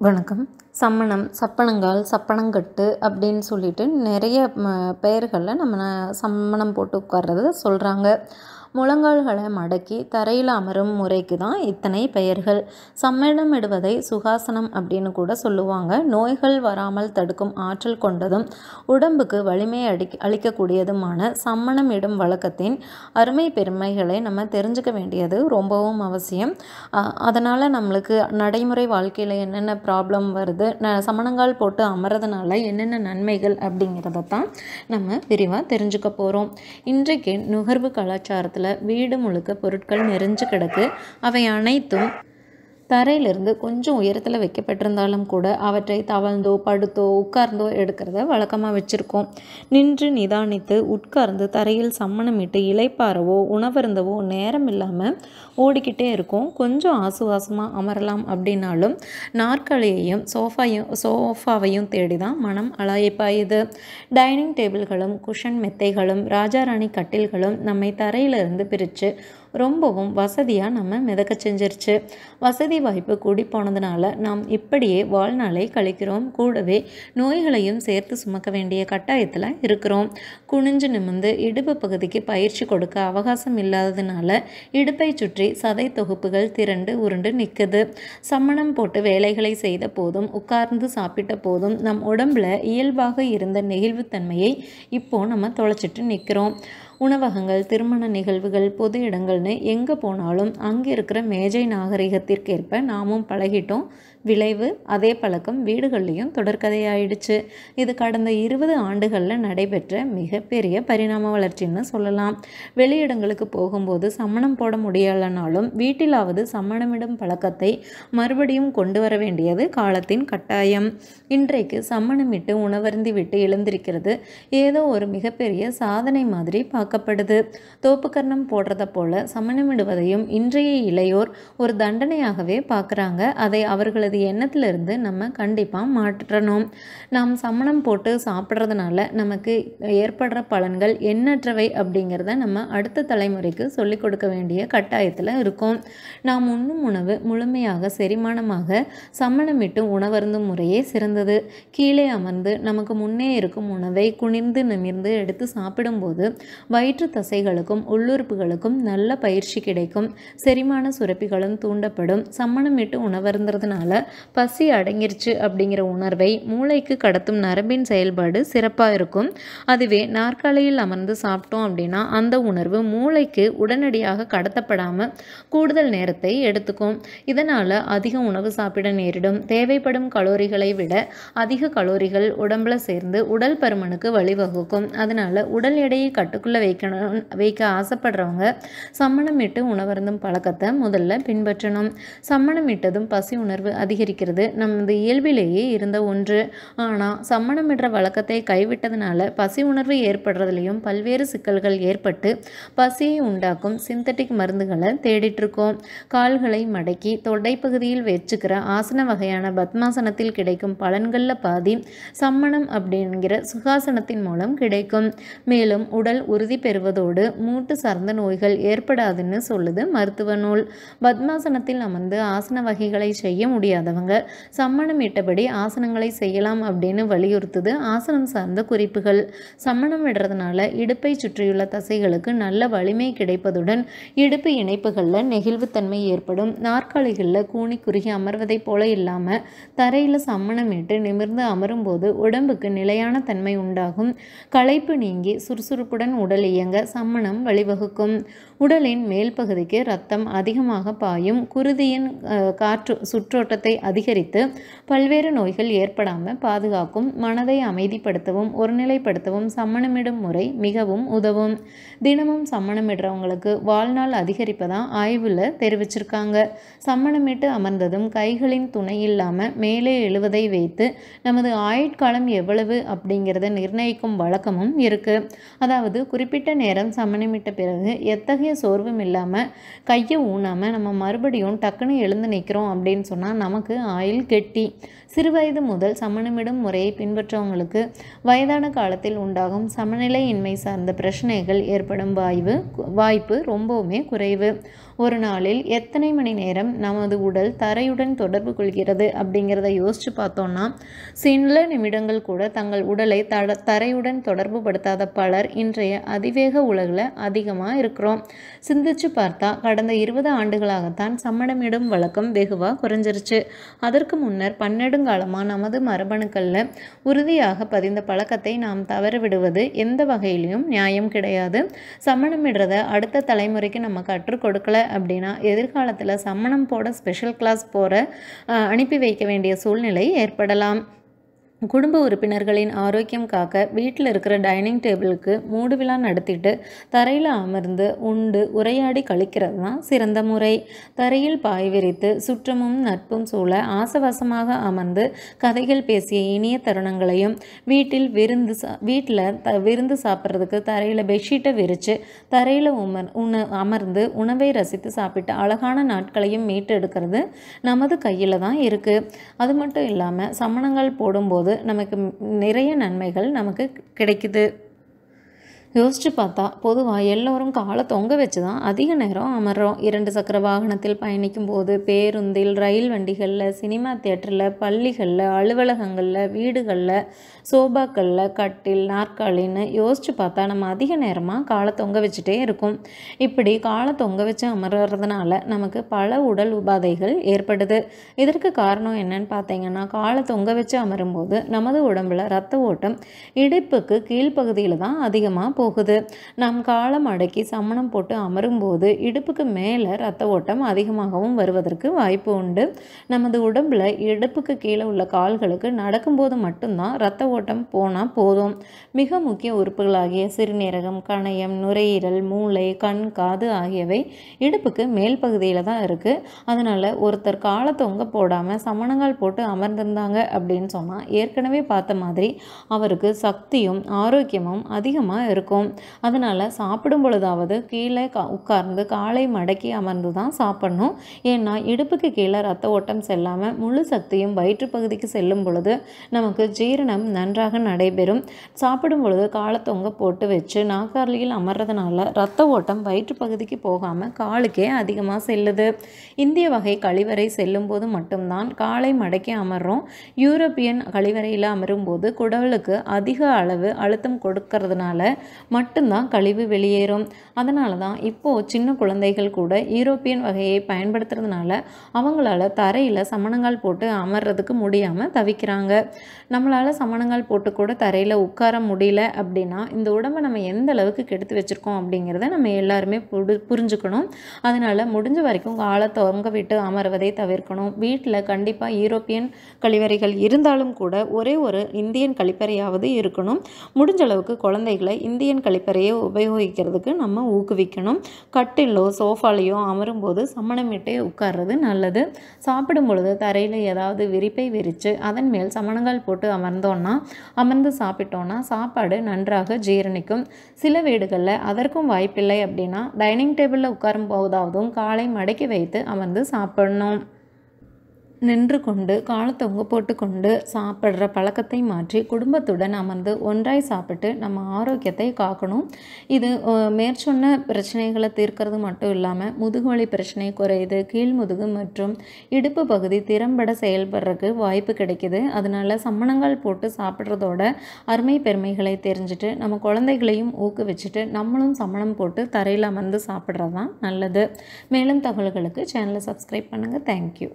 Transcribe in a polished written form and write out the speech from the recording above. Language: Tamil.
வணக்கம். சம்மணம், சப்பனங்கால், சப்பனங்கட்டு அப்படின்னு சொல்லிட்டு நிறைய பெயர்களில் நம்ம சம்மணம் போட்டு உட்கார்றத சொல்கிறாங்க. முழங்கால்களை மடக்கி தரையில் அமரும் முறைக்கு தான் இத்தனை பெயர்கள். சம்மணம் இடுவதை சுகாசனம் அப்படின்னு கூட சொல்லுவாங்க. நோய்கள் வராமல் தடுக்கும் ஆற்றல் கொண்டதும் உடம்புக்கு வலிமை அளிக்கக்கூடியதுமான சம்மணம் இடும் வழக்கத்தின் அருமை பெருமைகளை நம்ம தெரிஞ்சுக்க வேண்டியது ரொம்பவும் அவசியம். அதனால் நம்மளுக்கு நடைமுறை வாழ்க்கையில் என்னென்ன ப்ராப்ளம் வருது, சமணங்கால் போட்டு அமர்றதுனால என்னென்ன நன்மைகள் அப்படிங்கிறத தான் நம்ம விரிவாக தெரிஞ்சுக்க போகிறோம். இன்றைக்கு நுகர்வு கலாச்சாரத்தில் வீடு முழுக்க பொருட்கள் நிறைஞ்சு கிடக்கு. அவை அனைத்தும் தரையிலிருந்து கொஞ்சம் உயரத்தில் வைக்கப்பட்டிருந்தாலும் கூட அவற்றை தவழ்ந்தோ படுத்தோ உட்கார்ந்தோ எடுக்கிறத வழக்கமாக வச்சுருக்கோம். நின்று நிதானித்து உட்கார்ந்து தரையில் சம்மணமிட்டு இளைப்பாறவோ உணவருந்தவோ நேரம் இல்லாமல் ஓடிக்கிட்டே இருக்கும். கொஞ்சம் ஆசுவாசமாக அமரலாம் அப்படின்னாலும் நாற்காலியையும் சோஃபாவையும் தேடி தான் மனம் அலைப்பாயுது. டைனிங் டேபிள்களும் குஷன் மெத்தைகளும் ராஜாராணி கட்டில்களும் நம்மை தரையிலிருந்து பிரித்து ரொம்பவும் வசதியாக நம்ம மிதக்க செஞ்சிருச்சு. வசதி வாய்ப்பு கூடி போனதுனால நாம் இப்படியே வாழ்நாளை கழிக்கிறோம். கூடவே நோய்களையும் சேர்த்து சுமக்க வேண்டிய கட்டாயத்தில் இருக்கிறோம். குனிஞ்சு நிமிர்ந்து இடுப்பு பகுதிக்கு பயிற்சி கொடுக்க அவகாசம் இல்லாததுனால இடுப்பை சுற்றி சதை தொகுப்புகள் திரண்டு உருண்டு நிற்குது. சம்மணம் போட்டு வேலைகளை செய்த போதும் உட்கார்ந்து சாப்பிட்ட போதும் நம் உடம்புல இயல்பாக இருந்த நெகிழ்வுத்தன்மையை இப்போ நம்ம தொலைச்சிட்டு நிற்கிறோம். உணவகங்கள், திருமண நிகழ்வுகள், பொது இடங்கள்னு எங்கே போனாலும் அங்கே இருக்கிற மேஜை நாகரிகத்திற்கேற்ப நாமும் பழகிட்டோம். விளைவு அதே பழக்கம் வீடுகள்லேயும் தொடர்கதையாயிடுச்சு. இது கடந்த 20 ஆண்டுகளில் நடைபெற்ற மிகப்பெரிய பரிணாம வளர்ச்சின்னு சொல்லலாம். வெளியிடங்களுக்கு போகும்போது சம்மணம் போட முடியலைனாலும் வீட்டிலாவது சம்மணமிடும் பழக்கத்தை மறுபடியும் கொண்டு வர வேண்டியது காலத்தின் கட்டாயம். இன்றைக்கு சம்மணமிட்டு உணவருந்தி விட்டு எழுந்திருக்கிறது ஏதோ ஒரு மிகப்பெரிய சாதனை மாதிரி பார்க்கப்படுது. தோப்புக்கரணம் போடுறத போல சம்மணமிடுவதையும் இன்றைய இளையோர் ஒரு தண்டனையாகவே பார்க்குறாங்க. அதை அவர்களது எண்ணத்திலிருந்து நம்ம கண்டிப்பாக மாற்றணும். நாம் சம்மணம் போட்டு சாப்பிட்றதுனால நமக்கு ஏற்படுற பலன்கள் எண்ணற்றவை அப்படிங்கிறத நம்ம அடுத்த தலைமுறைக்கு சொல்லிக் கொடுக்க வேண்டிய கட்டாயத்தில் இருக்கும். நாம் உண்ணும் உணவு முழுமையாக செரிமானமாக சம்மணமிட்டு உணவருந்தும் முறையே சிறந்தது. கீழே அமர்ந்து நமக்கு முன்னே இருக்கும் உணவை குனிந்து நிமிர்ந்து எடுத்து சாப்பிடும்போது வயிற்று தசைகளுக்கும் உள்ளுறுப்புகளுக்கும் நல்ல பயிற்சி கிடைக்கும். செரிமான சுரப்பிகளும் தூண்டப்படும். சம்மணமிட்டு உணவருந்துறதுனால பசி அடங்கிருச்சு அப்படிங்கிற உணர்வை மூளைக்கு கடத்தும் நரம்பின் செயல்பாடு சிறப்பாக இருக்கும். அதுவே நாற்காலியில் அமர்ந்து சாப்பிட்டோம் அப்படின்னா அந்த உணர்வு மூளைக்கு உடனடியாக கடத்தப்படாமல் கூடுதல் நேரத்தை எடுத்துக்கும். இதனால் அதிக உணவு சாப்பிட நேரிடும். தேவைப்படும் கலோரிகளை விட அதிக கலோரிகள் உடம்புல சேர்ந்து உடல் பருமனுக்கு வழிவகுக்கும். அதனால் உடல் எடையை கட்டுக்குள்ளே வைக்க ஆசைப்படுறவங்க சம்மணமிட்டு உணவருந்தும் பழக்கத்தை முதல்ல பின்பற்றணும். சம்மணமிட்டதும் பசி உணர்வு அதிகரிக்கிறது நமது இயல்பிலேயே இருந்த ஒன்று. ஆனால் சம்மணமிடுற வழக்கத்தை கைவிட்டதுனால பசி உணர்வு ஏற்படுறதுலையும் பல்வேறு சிக்கல்கள் ஏற்பட்டு பசியை உண்டாக்கும் சிந்தட்டிக் மருந்துகளை தேடிட்டு இருக்கோம். கால்களை மடக்கி தொடை பகுதியில் வச்சுக்கிற ஆசன வகையான பத்மாசனத்தில் கிடைக்கும் பலன்களில் பாதி சம்மணம் அப்படிங்கிற சுகாசனத்தின் மூலம் கிடைக்கும். மேலும் உடல் உறுதி பெறுவதோடு மூட்டு சார்ந்த நோய்கள் ஏற்படாதுன்னு சொல்லுது மருத்துவ நூல். பத்மாசனத்தில் அமர்ந்து ஆசன வகைகளை செய்ய முடியாதவங்க சம்மணம் இட்டபடி ஆசனங்களை செய்யலாம் அப்படின்னு வலியுறுத்துது ஆசனம் சார்ந்த குறிப்புகள். சம்மணம் விடுறதுனால இடுப்பை சுற்றியுள்ள தசைகளுக்கு நல்ல வலிமை கிடைப்பதுடன் இடுப்பு இணைப்புகளில் நெகிழ்வுத்தன்மை ஏற்படும். நாற்காலிகளில் கூனி குறுகி அமர்வதை போல இல்லாமல் தரையில் சம்மணம் இட்டு நிமிர்ந்து அமரும்போது உடம்புக்கு நிலையான தன்மை உண்டாகும். களைப்பு நீங்கி சுறுசுறுப்புடன் உடல் இயங்க சம்மணம் வழிவகுக்கும். உடலின் மேல் பகுதிக்கு இரத்தம் அதிகமாக பாயும். குருதியின் சுற்றோட்டத்தை அதிகரித்து பல்வேறு நோய்கள் ஏற்படாமல் பாதுகாக்கும். மனதை அமைதிப்படுத்தவும் ஒருநிலைப்படுத்தவும் சம்மணமிடும் முறை மிகவும் உதவும். தினமும் சம்மணமிடுறவங்களுக்கு வாழ்நாள் அதிகரிப்பதான் ஆய்வில் தெரிவிச்சிருக்காங்க. சம்மணமிட்டு அமர்ந்ததும் கைகளின் துணை இல்லாமல் மேலே எழுவதை வைத்து நமது ஆயுட்காலம் எவ்வளவு அப்படிங்கிறத நிர்ணயிக்கும் வழக்கமும் இருக்கு. அதாவது குறிப்பிட்ட நேரம் சம்மணமிட்ட பிறகு எத்தகைய கொஞ்சம் சோர்வும் இல்லாமல் கையை ஊனாமல் நம்ம மறுபடியும் டக்குன்னு எழுந்து நிற்கிறோம் அப்படின்னு சொன்னால் நமக்கு ஆயுள் கெட்டி. சிறுவயது முதல் சமணமிடும் முறையை பின்பற்றவங்களுக்கு வயதான காலத்தில் உண்டாகும் சமநிலையின்மை சார்ந்த பிரச்சனைகள் ஏற்படும் வாய்ப்பு ரொம்பவுமே குறைவு. ஒரு நாளில் எத்தனை மணி நேரம் நமது உடல் தரையுடன் தொடர்பு கொள்கிறது அப்படிங்கிறத யோசித்து பார்த்தோன்னா சில நிமிடங்கள் கூட தங்கள் உடலை தரையுடன் தொடர்பு படுத்தாத பலர் இன்றைய அதிவேக உலகில் அதிகமாக இருக்கிறோம். சிந்திச்சு பார்த்தா கடந்த 20 ஆண்டுகளாகத்தான் சம்மணமிடும் வழக்கம் வெகுவாக குறைஞ்சிருச்சு. அதற்கு முன்னர் பன்னெடுங்காலமாக நமது மரபணுக்களில் உறுதியாக பதிந்த பழக்கத்தை நாம் தவறவிடுவது எந்த வகையிலையும் நியாயம் கிடையாது. சம்மணமிடுறத அடுத்த தலைமுறைக்கு நம்ம கற்றுக் கொடுக்கல அப்படின்னா எதிர்காலத்தில் சம்மணம் போட ஸ்பெஷல் கிளாஸ் அனுப்பி வைக்க வேண்டிய சூழ்நிலை ஏற்படலாம். குடும்ப உறுப்பினர்களின் ஆரோக்கியம் காக்க வீட்டில் இருக்கிற டைனிங் டேபிளுக்கு மூடு விழா நடத்திட்டு தரையில் அமர்ந்து உண்டு உரையாடி கழிக்கிறது தான் சிறந்த முறை. தரையில் பாய் விரித்து சுற்றமும் நட்பும் சூழ ஆசவாசமாக அமர்ந்து கதைகள் பேசிய இனிய தருணங்களையும் வீட்டில் விருந்து சாப்பிட்றதுக்கு தரையில் பெட்ஷீட்டை விரித்து தரையில் அமர்ந்து உணவை ரசித்து சாப்பிட்டு அழகான நாட்களையும் மீட்டெடுக்கிறது நமது கையில் தான் இருக்குது. அது மட்டும் இல்லாமல் சமணங்கள் போடும்போது நமக்கு நிறைய நன்மைகள் நமக்கு கிடைக்குது. யோசிச்சு பார்த்தா பொதுவாக எல்லோரும் காலை தொங்க வச்சு தான் அதிக நேரம் அமர்றோம். 2 சக்கர வாகனத்தில் பயணிக்கும் போது, பேருந்தில், ரயில் வண்டிகளில், சினிமா தியேட்டரில், பள்ளிகளில், அலுவலகங்களில், வீடுகளில், சோபாக்களில், கட்டில், நாற்காலின்னு யோசிச்சு பார்த்தா நம்ம அதிக நேரமாக காலை தொங்க வச்சுட்டே இருக்கும். இப்படி காலை தொங்க வச்சு அமர்றதுனால நமக்கு பல உடல் உபாதைகள் ஏற்படுது. இதற்கு காரணம் என்னன்னு பார்த்தீங்கன்னா, காலை தொங்க வச்சு அமரும்போது நமது உடம்புல இரத்த ஓட்டம் இடுப்புக்கு கீழ்ப்பகுதியில் தான் அதிகமாக போகுது. நாம் காலம் அடக்கி சமணம் போட்டு அமரும்போது இடுப்புக்கு மேலே இரத்த ஓட்டம் அதிகமாகவும் வருவதற்கு வாய்ப்பு உண்டு. நமது உடம்புல இடுப்புக்கு கீழே உள்ள கால்களுக்கு நடக்கும்போது மட்டும்தான் இரத்த ஓட்டம் போனால் போதும். மிக முக்கிய உறுப்புகளாகிய சிறுநீரகம், கணையம், நுரையீரல், மூளை, கண், காது ஆகியவை இடுப்புக்கு மேல் பகுதியில் தான் இருக்குது. அதனால் ஒருத்தர் காலை தொங்க போடாமல் சமணங்கால் போட்டு அமர்ந்திருந்தாங்க அப்படின்னு சொன்னால் ஏற்கனவே பார்த்த மாதிரி அவருக்கு சக்தியும் ஆரோக்கியமும் அதிகமாக இருக்கும். அதனால் சாப்பிடும் பொழுதாவது கீழே உட்கார்ந்து காலை மடக்கி அமர்ந்து தான் சாப்பிடணும். ஏன்னா இடுப்புக்கு கீழே ரத்த ஓட்டம் செல்லாமல் முழு சக்தியும் வயிற்றுப்பகுதிக்கு செல்லும் பொழுது நமக்கு ஜீரணம் நன்றாக நடைபெறும். சாப்பிடும் பொழுது காலை தொங்க போட்டு வச்சு நாற்காலியில் அமர்றதுனால ரத்த ஓட்டம் வயிற்றுப்பகுதிக்கு போகாமல் காலுக்கே அதிகமாக செல்லுது. இந்திய வகை கழிவறை செல்லும் போது மட்டும்தான் காலை மடக்கி அமர்றோம். யூரோப்பியன் கழிவறையில் அமரும்போது குடலுக்கு அதிக அளவு அழுத்தம் கொடுக்கறதுனால மட்டும்தான் கழிவு வெளியேறும். அதனால தான் இப்போது சின்ன குழந்தைகள் கூட யூரோப்பியன் வகையை பயன்படுத்துறதுனால அவங்களால தரையில் சமணங்கால் போட்டு அமர்றதுக்கு முடியாமல் தவிக்கிறாங்க. நம்மளால் சமணங்கால் போட்டு கூட தரையில் உட்கார முடியல அப்படின்னா இந்த உடம்பை நம்ம எந்த அளவுக்கு கெடுத்து வச்சுருக்கோம் அப்படிங்கிறத நம்ம எல்லாருமே புரிஞ்சுக்கணும். அதனால் முடிஞ்ச வரைக்கும் காலை தொங்க விட்டு அமர்வதை தவிர்க்கணும். வீட்டில் கண்டிப்பாக யூரோப்பியன் கழிவறைகள் இருந்தாலும் கூட ஒரே ஒரு இந்தியன் கழிப்பறையாவது இருக்கணும். முடிஞ்ச அளவுக்கு குழந்தைகளை இந்தியன் கழிப்பறையை உபயோகிக்கிறதுக்கு நம்ம ஊக்குவிக்கணும். கட்டிலோ சோஃபாலையோ அமரும்போது சமணமிட்டே உட்கார்றது நல்லது. சாப்பிடும் பொழுது தரையில் ஏதாவது விரிப்பை விரித்து அதன் மேல் சமணங்கால் போட்டு அமர்ந்து சாப்பிட்டோன்னா சாப்பாடு நன்றாக ஜீரணிக்கும். சில வீடுகளில் அதற்கும் வாய்ப்பில்லை அப்படின்னா டைனிங் டேபிளில் உட்காரும் போதாவதும் காலை மடக்கி வைத்து அமர்ந்து சாப்பிடணும். நின்று கொண்டு காலை தொங்க போட்டு கொண்டு சாப்பிட்ற பழக்கத்தை மாற்றி குடும்பத்துடன் அமர்ந்து ஒன்றாய் சாப்பிட்டு நம்ம ஆரோக்கியத்தை காக்கணும். இது மேற்சொன்ன பிரச்சனைகளை தீர்க்கிறது மட்டும் இல்லாமல் முதுகுவலி பிரச்சனை குறையுது. கீழ்முதுகு மற்றும் இடுப்பு பகுதி திறம்பட செயல்படுறதுக்கு வாய்ப்பு கிடைக்குது. அதனால சமணங்கால் போட்டு சாப்பிட்றதோட அருமை பெருமைகளை தெரிஞ்சுட்டு நம்ம குழந்தைகளையும் ஊக்குவிச்சுட்டு நம்மளும் சமணம் போட்டு தரையில் அமர்ந்து சாப்பிட்றது தான் நல்லது. மேலும் தகவல்களுக்கு சேனலை சப்ஸ்கிரைப் பண்ணுங்கள். தேங்க்யூ.